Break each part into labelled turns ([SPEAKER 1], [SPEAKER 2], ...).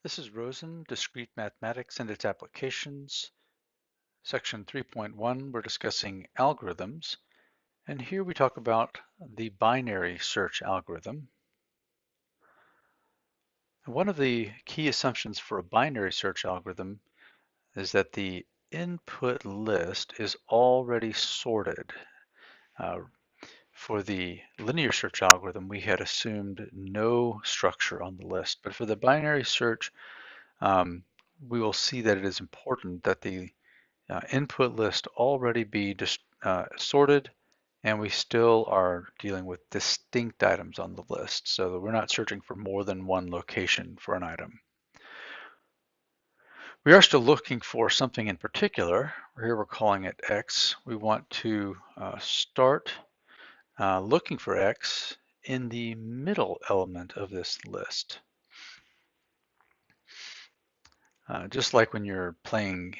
[SPEAKER 1] This is Rosen, Discrete Mathematics and its Applications. Section 3.1, we're discussing algorithms. And here we talk about the binary search algorithm. One of the key assumptions for a binary search algorithm is that the input list is already sorted. For the linear search algorithm, we had assumed no structure on the list. But for the binary search, we will see that it is important that the input list already be sorted, and we still are dealing with distinct items on the list, so that we're not searching for more than one location for an item. We are still looking for something in particular. Here we're calling it X. We want to start looking for X in the middle element of this list. Just like when you're playing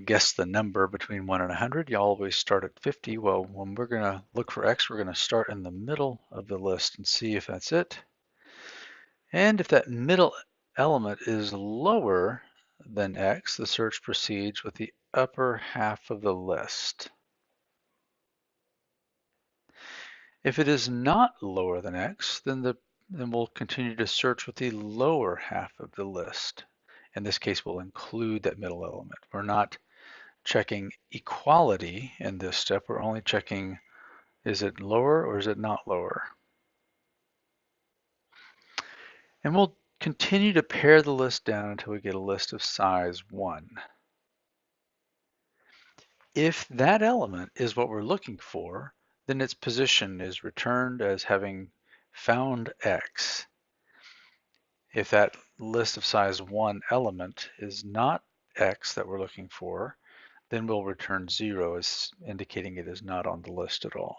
[SPEAKER 1] guess the number between 1 and 100, you always start at 50. Well, when we're going to look for X, we're going to start in the middle of the list and see if that's it. And if that middle element is lower than X, the search proceeds with the upper half of the list. If it is not lower than X, then we'll continue to search with the lower half of the list. In this case, we'll include that middle element. We're not checking equality in this step. We're only checking, is it lower or is it not lower? And we'll continue to pare the list down until we get a list of size 1. If that element is what we're looking for, then its position is returned as having found X. If that list of size 1 element is not X that we're looking for, then we'll return 0 as indicating it is not on the list at all.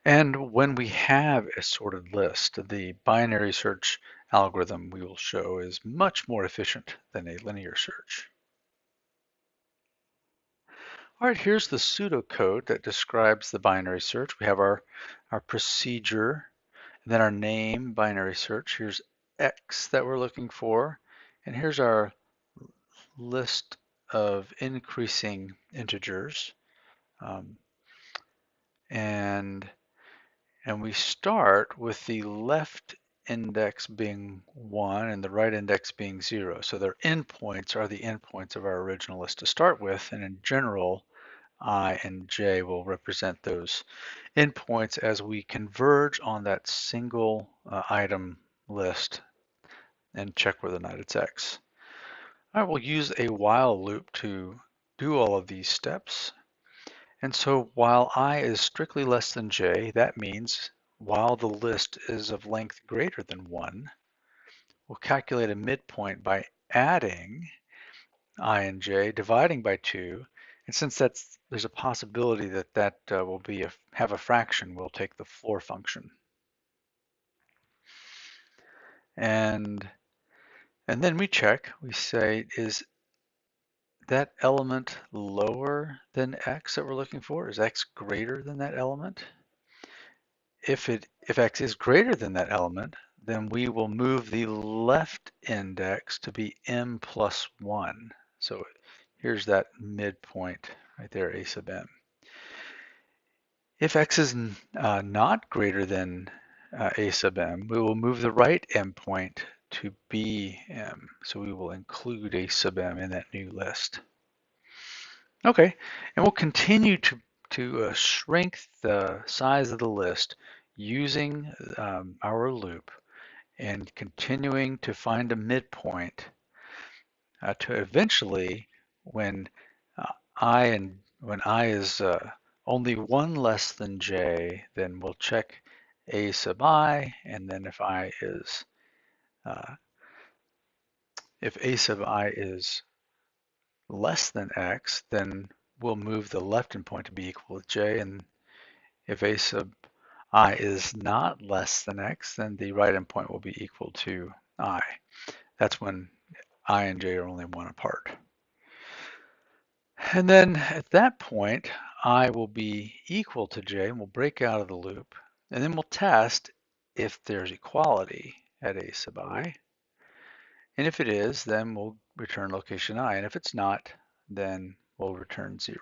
[SPEAKER 1] And when we have a sorted list, the binary search algorithm we will show is much more efficient than a linear search. All right, here's the pseudocode that describes the binary search. We have our procedure, and then our name, binary search. Here's X that we're looking for, and here's our list of increasing integers. And we start with the left index being 1 and the right index being 0. So their endpoints are the endpoints of our original list to start with, and in general, I and j will represent those endpoints as we converge on that single item list and check whether or not it's X. I will use a while loop to do all of these steps. And so while I is strictly less than j, that means while the list is of length greater than 1, we'll calculate a midpoint by adding I and j, dividing by 2, and since there's a possibility that will have a fraction, we'll take the floor function. And then we check, we say, is that element lower than x that we're looking for? Is x greater than that element? If x is greater than that element, then we will move the left index to be m plus 1. So here's that midpoint right there, a sub m. If x is not greater than a sub m, we will move the right endpoint to bm. So we will include a sub m in that new list. Okay, and we'll continue to shrink the size of the list using our loop and continuing to find a midpoint to eventually, when I is only 1 less than j, then we'll check a sub I, and then if a sub I is less than x, then we'll move the left endpoint to be equal to j, and if a sub I is not less than x, then the right endpoint will be equal to I. That's when I and j are only 1 apart. And then at that point, I will be equal to j, and we'll break out of the loop, and then we'll test if there's equality at a sub I. And if it is, then we'll return location I. And if it's not, then we'll return 0.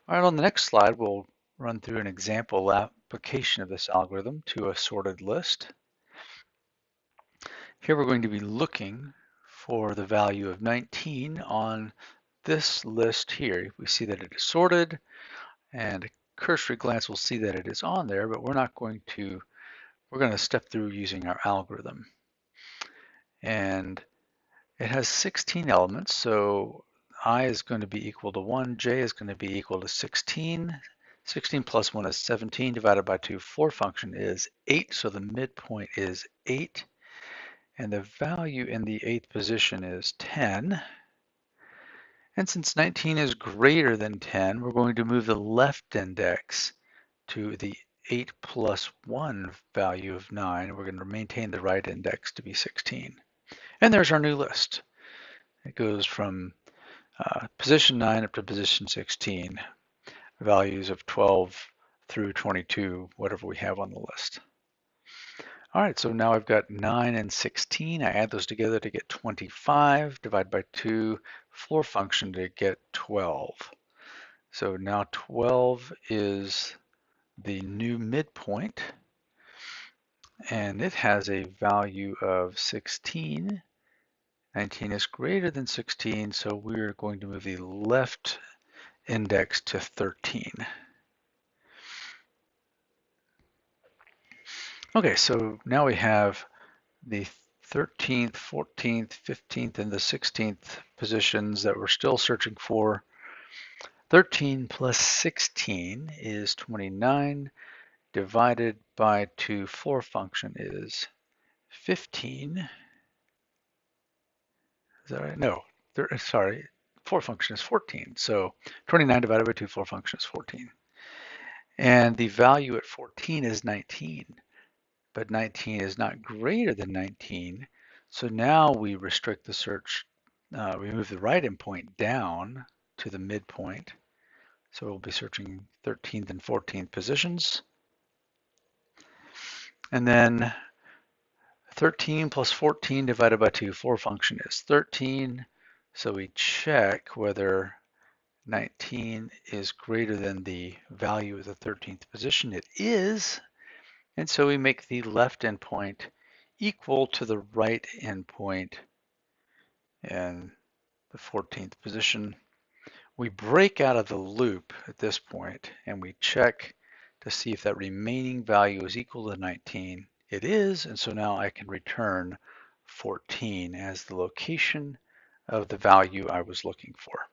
[SPEAKER 1] All right, on the next slide, we'll run through an example application of this algorithm to a sorted list. Here we're going to be looking for the value of 19 on this list here. We see that it is sorted, and a cursory glance will see that it is on there, but we're going to step through using our algorithm. And it has 16 elements, so I is going to be equal to 1, j is going to be equal to 16. 16 plus 1 is 17, divided by 2 floor function is 8, so the midpoint is 8. And the value in the 8th position is 10. And since 19 is greater than 10, we're going to move the left index to the 8 plus 1 value of 9. We're going to maintain the right index to be 16. And there's our new list. It goes from position 9 up to position 16, values of 12 through 22, whatever we have on the list. All right, so now I've got 9 and 16. I add those together to get 25, divide by 2, floor function to get 12. So now 12 is the new midpoint, and it has a value of 16. 19 is greater than 16, so we're going to move the left index to 13. Okay, so now we have the 13th, 14th, 15th, and the 16th positions that we're still searching for. 13 plus 16 is 29, divided by 2 floor function is 15. Is that right? No, sorry, floor function is 14. So 29 divided by 2 floor function is 14. And the value at 14 is 19. But 19 is not greater than 19. So now we restrict the search, we move the right endpoint down to the midpoint. So we'll be searching 13th and 14th positions. And then 13 plus 14 divided by 2 floor function is 13. So we check whether 19 is greater than the value of the 13th position. It is. And so we make the left endpoint equal to the right endpoint in the 14th position. We break out of the loop at this point and we check to see if that remaining value is equal to 19. It is, and so now I can return 14 as the location of the value I was looking for.